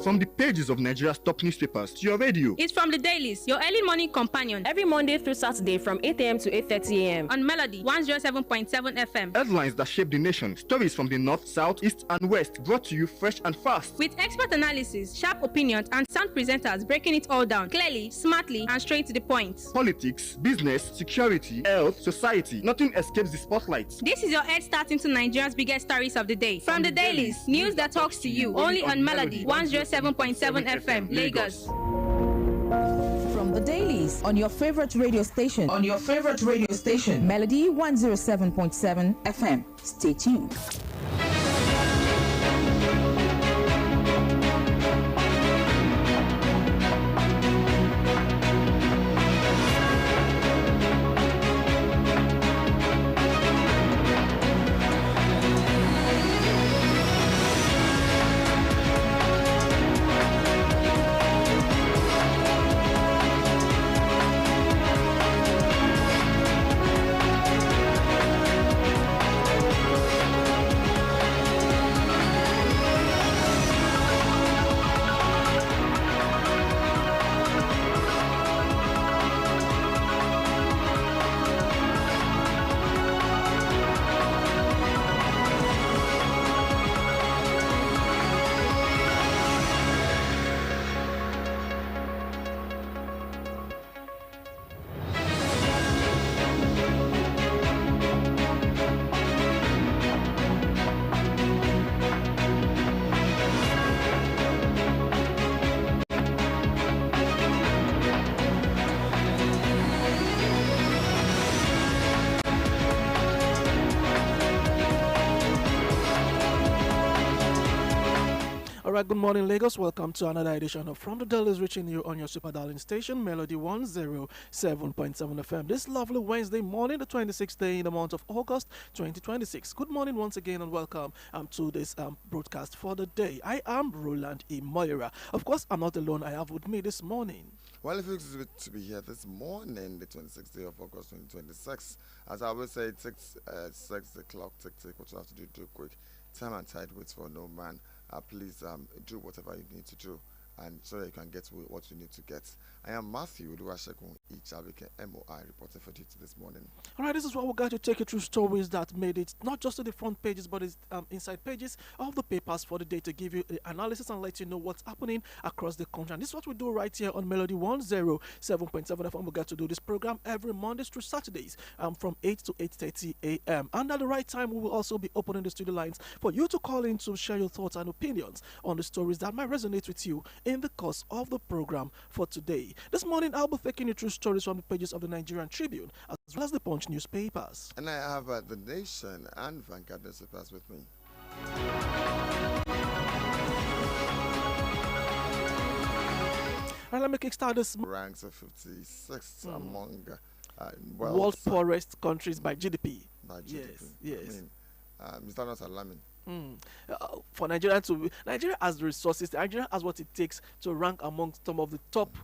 from the pages of Nigeria's top newspapers to your radio. It's from the Dailies, your early morning companion. Every Monday through Saturday from 8 a.m. to 8:30 a.m. on Melody 107.7 FM. Headlines that shape the nation. Stories from the north, south, east, and west. Brought to you fresh and fast. With expert analysis, sharp opinions, and sound presenters breaking it all down clearly, smartly, and straight to the point. Politics, business, security, health, society. Nothing escapes the spotlight. This is your head start into Nigeria's biggest stories of the day. From the Dailies, news that talks to you. Only on Melody 107.7 FM, Lagos. From the Dailies on your favorite radio station. Melody 107.7 FM. Stay tuned. Good morning, Lagos. Welcome to another edition of From the Dailies, reaching you on your super darling station, Melody 107.7 FM. This lovely Wednesday morning, the 26th day in the month of August 2026. Good morning once again and welcome to this broadcast for the day. I am Roland Imoyera. Of course, I'm not alone. I have with me this morning. Well, it feels good to be here this morning, the 26th day of August 2026. As I always say, 6 o'clock, tick, what you have to do quick. Time and tide waits for no man. Please do whatever you need to do, and so that you can get what you need to get. I am Matthew Ijabiken, MOI, reporting for duty this morning. All right, this is what we're going to take you through stories that made it not just to the front pages, but it's inside pages of the papers for the day to give you the analysis and let you know what's happening across the country. And this is what we do right here on Melody 107.7 FM. We get to do this program every Mondays through Saturdays from 8 to 8:30 a.m. And at the right time, we will also be opening the studio lines for you to call in to share your thoughts and opinions on the stories that might resonate with you in the course of the program for today. This morning, I'll be taking you through stories from the pages of the Nigerian Tribune as well as the Punch newspapers. And I have the Nation and Vanguard newspapers with me. All right, let me kickstart this. Ranks of 56th among world poorest countries by GDP. By GDP. Yes. I mean, Mr. Not alarming. For Nigeria Nigeria has the resources. Nigeria has what it takes to rank among some of the top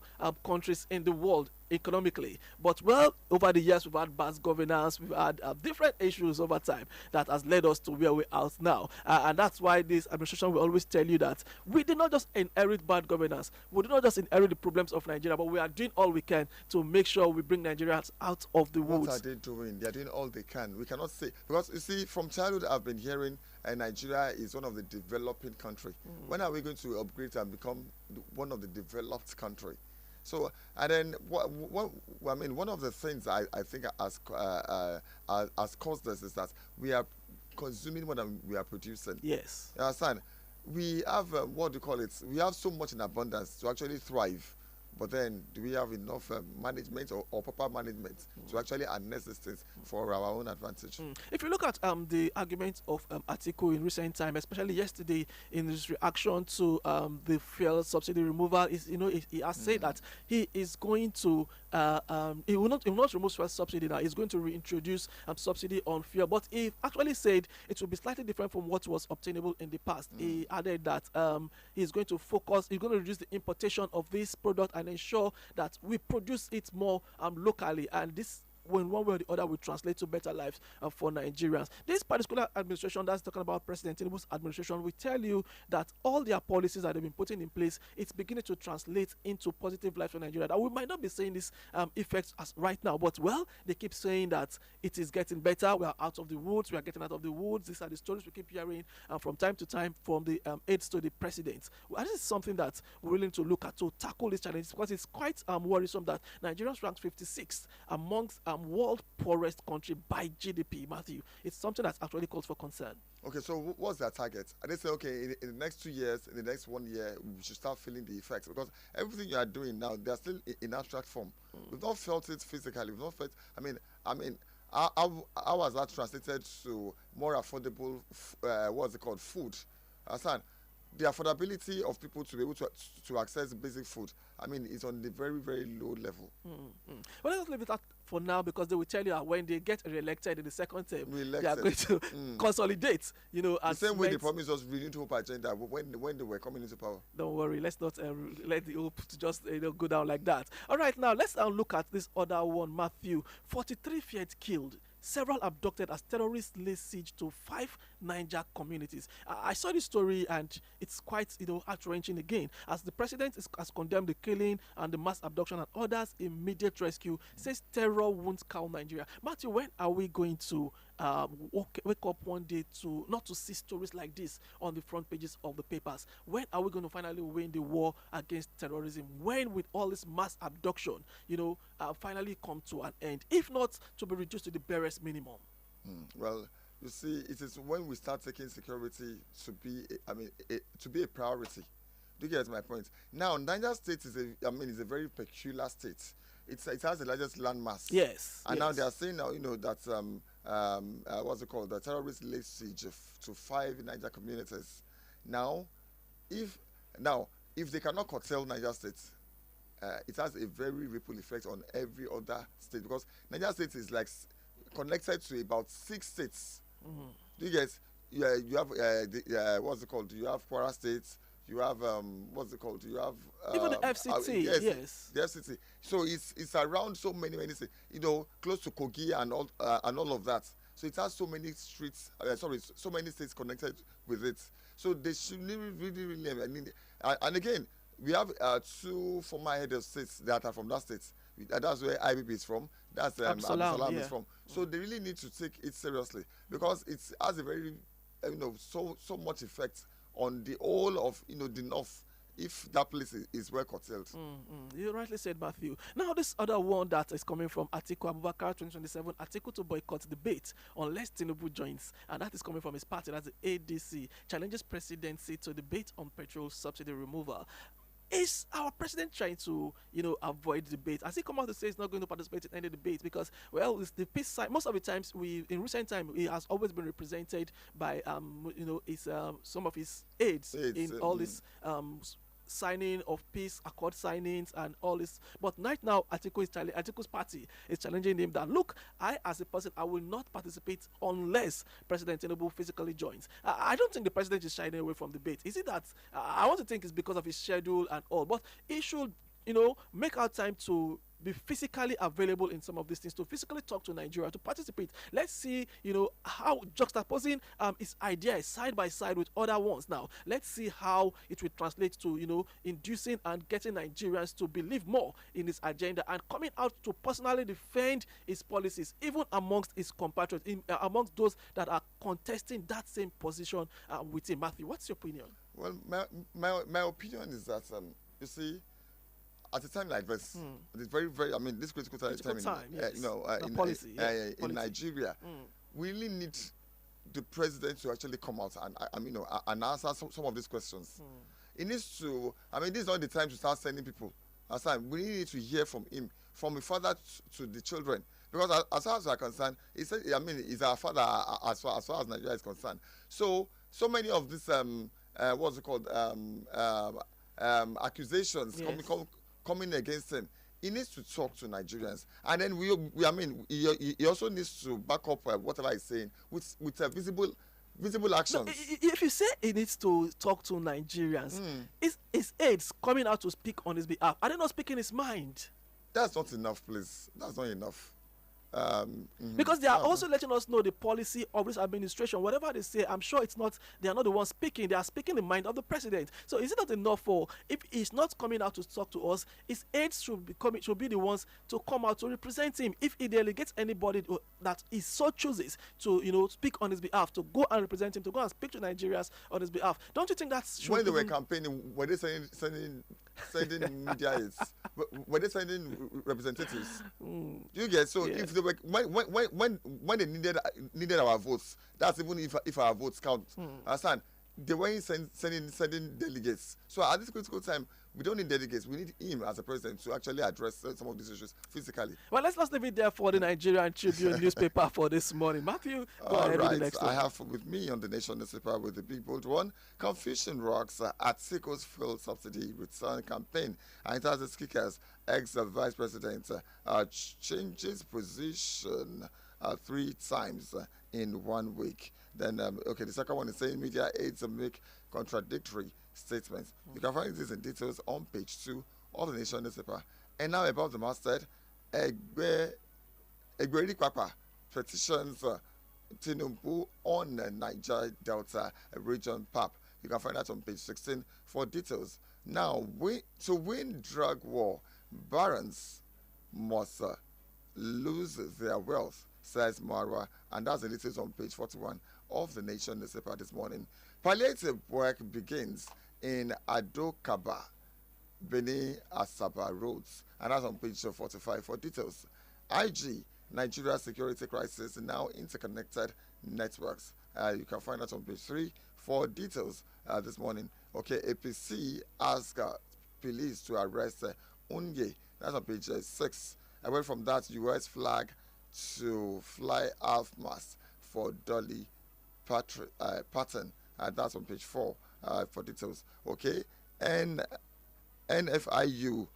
countries in the world economically. But well, over the years we've had bad governance, we've had different issues over time that has led us to where we are now. And that's why this administration will always tell you that we did not just inherit bad governance, we did not just inherit the problems of Nigeria, but we are doing all we can to make sure we bring Nigerians out of the woods. What are they doing? They are doing all they can. We cannot say, because you see, from childhood I've been hearing Nigeria is one of the developing countries. When are we going to upgrade and become one of the developed country? So, and then one of the things I think has caused this is that we are consuming more than we are producing. Yes. You understand? We have what do you call it? We have so much in abundance to actually thrive. But then, do we have enough management or proper management to actually harness these things for our own advantage? If you look at the argument of Atiku in recent time, especially yesterday in his reaction to the fuel subsidy removal, he has said that he is going to he will not remove fuel subsidy now. He's going to reintroduce subsidy on fuel, but he actually said it will be slightly different from what was obtainable in the past. He added that he's going to reduce the importation of this product and ensure that we produce it more locally, and this when one way or the other will translate to better lives for Nigerians. This particular administration that's talking about President Tinubu's administration will tell you that all their policies that they've been putting in place, it's beginning to translate into positive lives for Nigeria. That we might not be saying this effects as right now, but well, they keep saying that it is getting better. We are out of the woods. We are getting out of the woods. These are the stories we keep hearing from time to time from the aides to the president. Well, this is something that we're willing to look at to tackle these challenges, because it's quite worrisome that Nigerians ranked 56th amongst world poorest country by GDP. Matthew, it's something that's actually calls for concern. Okay, so what's their target? And they say, okay, in the next 2 years, in the next 1 year, we should start feeling the effects, because everything you are doing now, they are still in abstract form. We've not felt it physically. We've not felt. I mean, how has that translated to more affordable? What's it called? Food. Understand? The affordability of people to be able to access basic food, I mean, it's on the very, very low level. Well, let's leave it at for now, because they will tell you that when they get re-elected in the second term, they are going to consolidate. You know, the same way they promised us renewed hope agenda when they were coming into power. Don't worry, let's not let the hope to just go down like that. All right, now let's look at this other one, Matthew. 43 Fiat killed. Several abducted as terrorists lay siege to 5 Niger communities. I saw this story and it's quite, heart-wrenching again, as the president has condemned the killing and the mass abduction and orders immediate rescue. Says terror won't cow Nigeria. Matthew, when are we going to wake up one day to not to see stories like this on the front pages of the papers? When are we going to finally win the war against terrorism? When will all this mass abduction, finally come to an end? If not, to be reduced to the barest minimum. Well, you see, it is when we start taking security to be a priority. Do you get my point? Now, Niger State is a very peculiar state. It has the largest landmass. Yes. And now they are saying now, that what's it called? The terrorists laid siege to 5 Niger communities. Now, if they cannot curtail Niger State, it has a very ripple effect on every other state, because Niger State is like connected to about 6 states. Do you get? You have what's it called? You have Kwara State. You have what's it called? You have even the FCT. Yes, the FCT. So it's around so many states. Close to Kogi and all of that. So it has so many streets. So many states connected with it. So they should really. I mean, and again, we have 2 former head of states that are from that state. That's where IBB is from. That's Absalam is from. So they really need to take it seriously, because it has a very, so much effect on the whole of the north, if that place is well curtailed. You rightly said, Matthew. Now, this other one that is coming from Atiku Abubakar 2027, Atiku to boycott debate unless Tinubu joins, and that is coming from his party, that's the ADC, challenges presidency to debate on petrol subsidy removal. Is our president trying to, avoid debate? Has he come out to say he's not going to participate in any debate? Because, well, it's the peace side. Most of the times, in recent time, he has always been represented by, some of his aides in all this signing of peace accord signings and all this. But right now, Atiku's party is challenging him that, look, I as a person, I will not participate unless President Tinubu physically joins. I don't think the president is shying away from debate. Is it that I want to think it's because of his schedule and all, but he should, make out time to be physically available in some of these things, to physically talk to Nigeria, to participate. Let's see, how juxtaposing his idea side by side with other ones. Now, let's see how it will translate to, inducing and getting Nigerians to believe more in his agenda and coming out to personally defend his policies, even amongst his compatriots, amongst those that are contesting that same position with him. Matthew, what's your opinion? Well, my opinion is that, you see, at a time like this, it's very, very. I mean, this critical time yes. in Nigeria, we really need the president to actually come out and answer some of these questions. He needs to. I mean, this is not the time to start sending people. We need to hear from him, from the father to the children, because as far as we are concerned, he's our father as far as Nigeria is concerned. So many of these what's it called accusations coming against him. He needs to talk to Nigerians, and then he also needs to back up whatever he's saying with visible actions. No, if you say he needs to talk to Nigerians, his aides coming out to speak on his behalf, are they not speaking his mind? That's not enough, please. That's not enough. Because they are also letting us know the policy of this administration. Whatever they say, I'm sure they are not the ones speaking. They are speaking the mind of the president. So is it not enough for, if he's not coming out to talk to us, his aides should be the ones to come out to represent him. If he delegates anybody that he so chooses to, speak on his behalf, to go and represent him, to go and speak to Nigerians on his behalf, don't you think that's when they were campaigning? Were they sending media aides? Were they sending representatives? Do you get? So if they were when they needed our votes, that's even if our votes count. Understand? They weren't sending delegates. So at this critical time, we don't need delegates. We need him as a president to actually address some of these issues physically. Well, let's leave it there for the Nigerian Tribune newspaper for this morning. Matthew, go ahead with the next one. I have with me on the Nation newspaper with the big bold one. Confusion rocks at Siko's fuel subsidy return campaign. And it has the kickers. Ex-vice president changes position 3 times in 1 week. Then, the second one is saying media aids make contradictory statements. You can find this in details on page 2 of the Nation newspaper. And now about the masthead, Egberi Kwakwa petitions Tinubu on Niger Delta region PAP. You can find that on page 16 for details. Now, to win drug war, barons must lose their wealth, says Marwa, and that's the details on page 41 of the Nation newspaper this morning. Palliative work begins in Adokaba, Benin Asaba roads, and that's on page 45 for details. IG, Nigeria security crisis, now interconnected networks. You can find that on page 3 for details this morning. Okay, APC asks police to arrest Unge. That's on page 6. Away from that, U.S. flag to fly half-mast for Dolly Patton. That's on page 4 for details. Okay, and NFIU,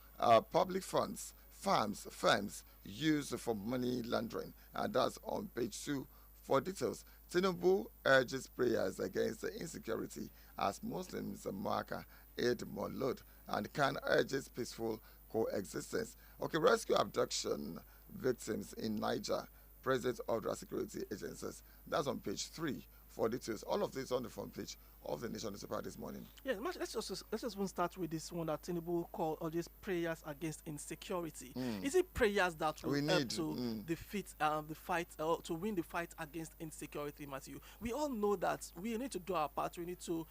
public funds, firms used for money laundering. And that's on page 2 for details. Tinubu urges prayers against insecurity as Muslims mark Eid Maulud, and Khan urges peaceful coexistence. Okay, rescue abduction victims in Niger, president of the security agencies. That's on page 3 for details. All of this on the front page of the Nation newspaper this morning. Yeah, let's just start with this one that Tinubu called all these prayers against insecurity. Is it prayers that will help to defeat the fight, to win the fight against insecurity, Matthew? We all know that we need to do our part. We need to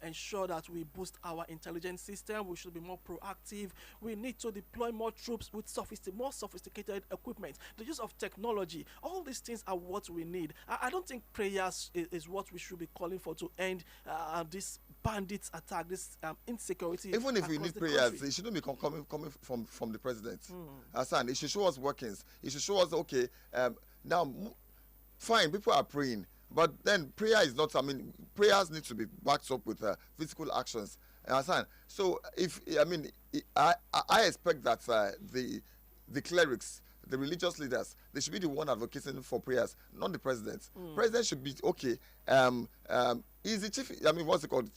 ensure that we boost our intelligence system. We should be more proactive. We need to deploy more troops with more sophisticated equipment. The use of technology. All these things are what we need. I don't think prayers is what we should be calling for to end this bandits attack, this insecurity. Even if we need prayers, it shouldn't be coming from the president. Hassan, it should show us workings. It should show us, okay, now, fine, people are praying, but then prayer is not, prayers need to be backed up with physical actions. Hassan, so I expect that the clerics, the religious leaders, they should be the one advocating for prayers, not the president. President should be, okay, he's the chief, what's it called,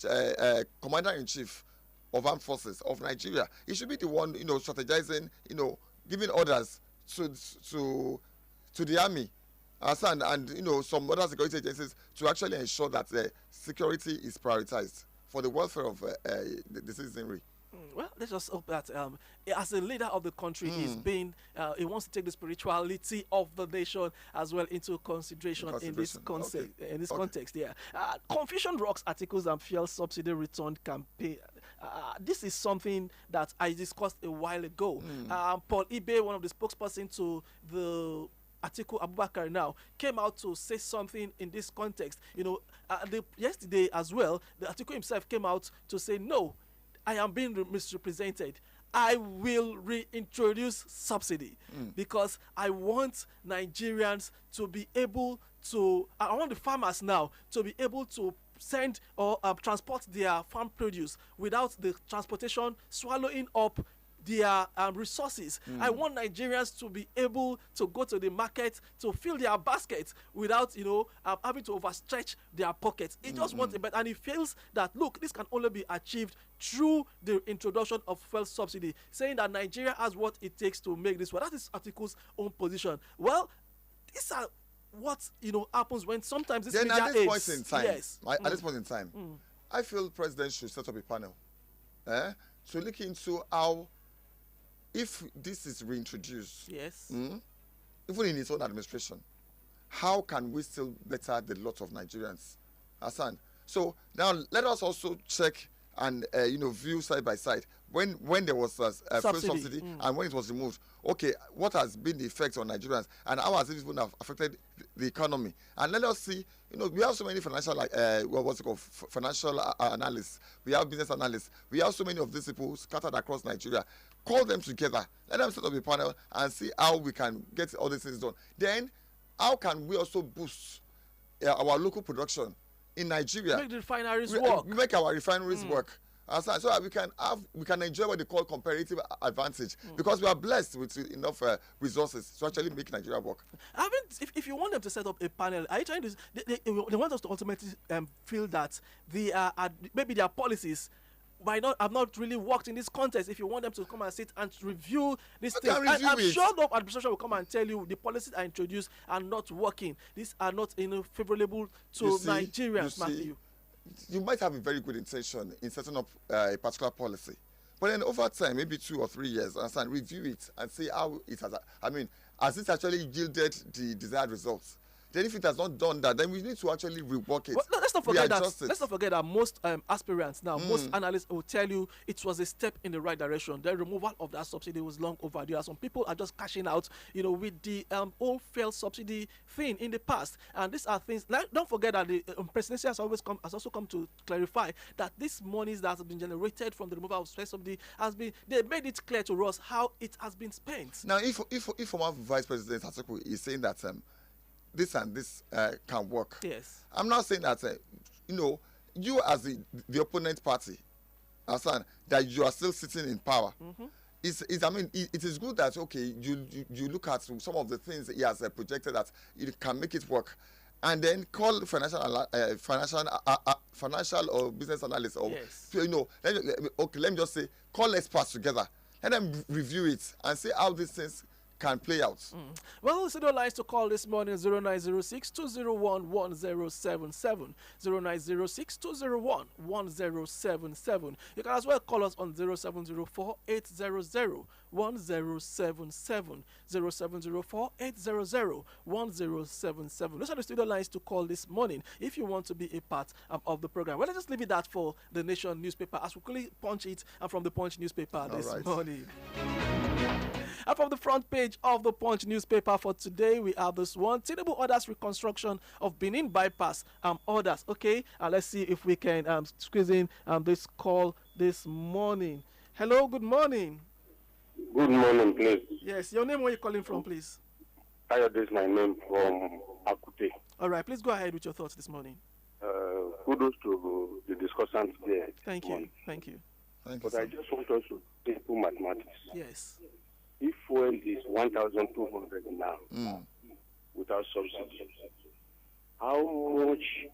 commander-in-chief of armed forces of Nigeria. He should be the one, strategizing, giving orders to the army, and some other security agencies to actually ensure that security is prioritized for the welfare of the citizenry. Well, let's just hope that as a leader of the country, he wants to take the spirituality of the nation as well into consideration in this concept, in this context. Yeah, Confusion rocks articles and fuel subsidy return campaign. This is something that I discussed a while ago. Paul Ibe, one of the spokesperson to the Atiku Abubakar now, came out to say something in this context. Yesterday as well, the Atiku himself came out to say, no, I am being misrepresented. I will reintroduce subsidy because I want Nigerians to be able to, I want the farmers now to be able to send or transport their farm produce without the transportation swallowing up their resources. I want Nigerians to be able to go to the market to fill their baskets without, having to overstretch their pockets. He just wants it, and he feels that, look, this can only be achieved through the introduction of fuel subsidy, saying that Nigeria has what it takes to make this. Well, that is article's own position. Well, These are what happens when sometimes this then media at this point in time, yes. at this point in time, I feel President should set up a panel to look into how, if this is reintroduced, Yes. even in his own administration, how can we still better the lot of Nigerians? Hassan. So now let us also check and view side by side when there was a fuel subsidy and when it was removed. Okay, what has been the effect on Nigerians and how has it even affected the economy? And let us see. We have so many financial financial analysts. We have business analysts. We have so many of these people scattered across Nigeria. Call them together. Let them set up a panel and see how we can get all these things done. Then, how can we also boost our local production in Nigeria? Make the refineries work. Make our refineries work. So that we can enjoy what they call comparative advantage, because we are blessed with enough resources to actually make Nigeria work. If you want them to set up a panel, are you trying to? They want us to ultimately feel that maybe their policies have not really worked in this context. If you want them to come and sit and review these things, I'm sure the administration will come and tell you the policies are introduced are not working. These are not favorable to Nigerians, Matthew. You might have a very good intention in setting up a particular policy, but then over time, maybe 2 or 3 years, and review it and see how it has. Has it actually yielded the desired results? Then if it has not done that, then we need to actually rework it. But let's not forget that most aspirants now, most analysts will tell you it was a step in the right direction. The removal of that subsidy was long overdue. Some people are just cashing out, with the old failed subsidy thing in the past. And these are things. Don't forget that the presidency has also come to clarify that these monies that have been generated from the removal of subsidy they made it clear to us how it has been spent. Now, if former Vice President Atiku is saying that this and this can work. Yes. I'm not saying that, you as the opponent party, Hassan, that you are still sitting in power. It is good that, okay, you look at some of the things he has projected that it can make it work. And then call financial or business analysts. Or, yes. Let me just say, call experts together. Let them review it and see how these things can play out. Well, the studio lines to call this morning 0906-201-1077. 0906-201-1077. You can as well call us on 0704-800-1077. 0704-800-1077. Those are the studio lines to call this morning if you want to be a part of the program. Well, let's just leave it that for the Nation newspaper as we quickly punch it and from the Punch newspaper this morning. And from the front page of the Punch newspaper for today, we have this one. Tinubu orders reconstruction of Benin bypass orders. Okay, let's see if we can squeeze in this call this morning. Hello, good morning. Good morning, please. Yes, your name, where you calling from, please? This is my name from Akute. All right, please go ahead with your thoughts this morning. Kudos to the discussants there. Thank you. Thank you. But I just want us to simple mathematics. Yes. If fuel is 1,200 now, without subsidy, how much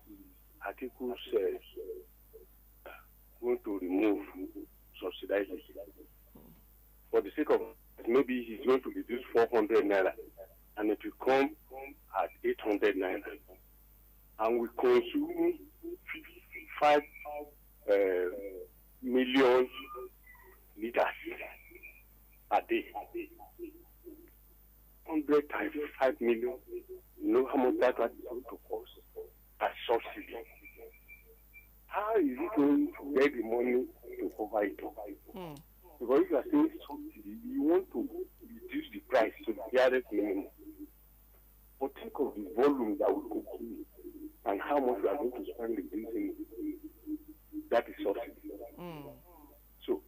article says going to remove subsidizing? For the sake of maybe he's going to reduce 400 naira, and it will come at 800 naira, and we consume 5 million liters a day. 100 times 5 million. You know how much that is going to cost as subsidy. How is he going to get the money to cover it? Because if you are saying subsidy, you want to reduce the price to the nearest minimum. But think of the volume that will consume and how much we are going to spend reducing that is subsidy. So,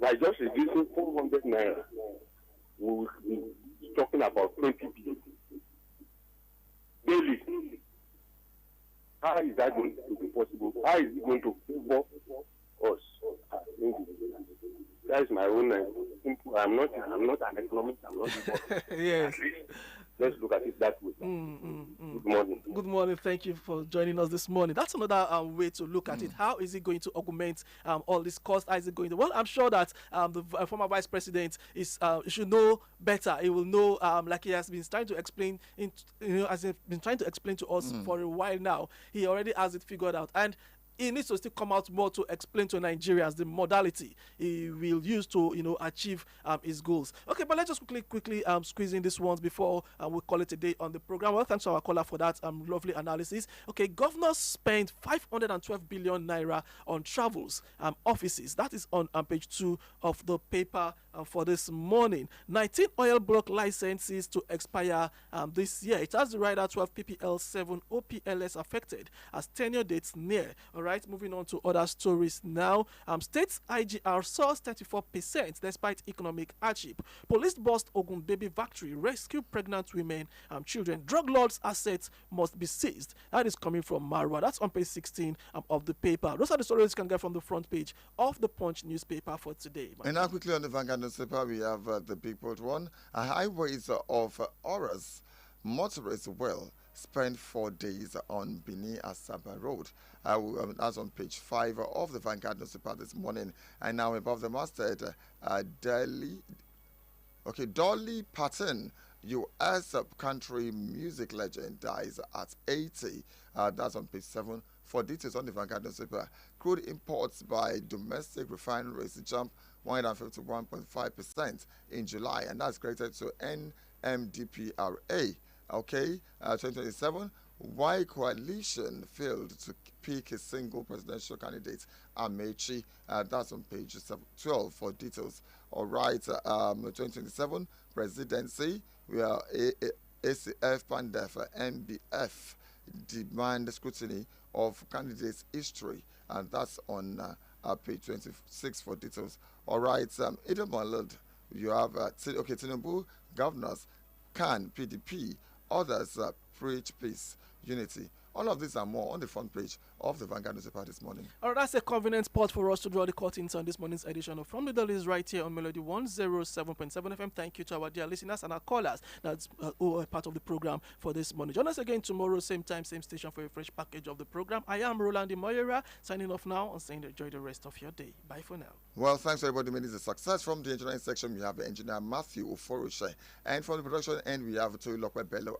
by just reducing 400 naira, we will be talking about 20 billion. Daily. How is that going to be possible? How is it going to favor us? That is my own simple. I'm not an economist. I'm not. Yes. Let's look at it that way. Good morning. Good morning. Thank you for joining us this morning. That's another way to look at it. How is it going to augment all this cost? How is it going to? Well, I'm sure that the former vice president is should know better. He will know, like he has been trying to explain, as he's been trying to explain to us for a while now. He already has it figured out, and he needs to still come out more to explain to Nigerians the modality he will use to, achieve his goals. Okay, but let's just quickly squeeze in this ones before we call it a day on the program. Well, thanks to our caller for that lovely analysis. Okay, governors spent 512 billion naira on travels, offices. That is on page 2 of the paper for this morning. 19 oil block licenses to expire this year. It has the rider 12 PPL 7 OPLS affected as tenure dates near. All right, moving on to other stories now. States IGR soars 34% despite economic hardship. Police bust Ogun baby factory, rescue pregnant women and children. Drug lords' assets must be seized. That is coming from Marwa. That's on page 16 of the paper. Those are the stories you can get from the front page of the Punch newspaper for today. And now quickly on the Vanguard newspaper, we have the big bold one. Highways of Oras. Motorists will spend 4 days on Bini Asaba Road. That's on page 5 of the Vanguard newspaper this morning. And now above the masthead, Dolly Parton, U.S. country music legend, dies at 80. That's on page 7. For details on the Vanguard newspaper, crude imports by domestic refineries jump 151.5% in July, and that's credited to NMDPRA. Okay, 2027, why coalition failed to pick a single presidential candidate, Amechi. That's on page 12 for details. All right, 2027 presidency, we are ACF, PANDEF, MBF demand scrutiny of candidates' history, and that's on page 26 for details. All right, Ijabiken, you have Tinubu, governors, CAN, PDP, others preach peace, unity. All of these and more on the front page of the Vanguard newspaper this morning. All right, that's a convenient spot for us to draw the curtains on this morning's edition of From the Dailies right here on Melody 107.7 FM. Thank you to our dear listeners and our callers that's who are part of the program for this morning. Join us again tomorrow, same time, same station for a fresh package of the program. I am Roland Imoyera, signing off now and saying enjoy the rest of your day. Bye for now. Well, thanks to everybody. Made it a success. From the engineering section, we have the engineer Matthew Uforushe, and from the production end, we have Toyo Lokwe Bello.